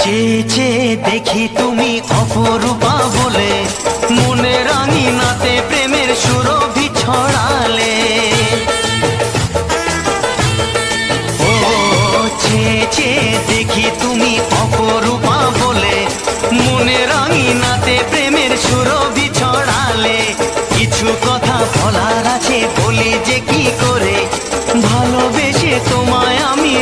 চেয়ে চেয়ে দেখি তুমি অপরূপা বলে, মনে রাঙিনাতে প্রেমের সুরভি ছড়ালে। ও চেয়ে চেয়ে দেখি তুমি অপরূপা বলে, মনে রাঙিনাতে প্রেমের সুরভি ছড়ালে। কিছু কথা বলার আছে, বলি যে কি করে, ভালোবেসে তোমায় আমি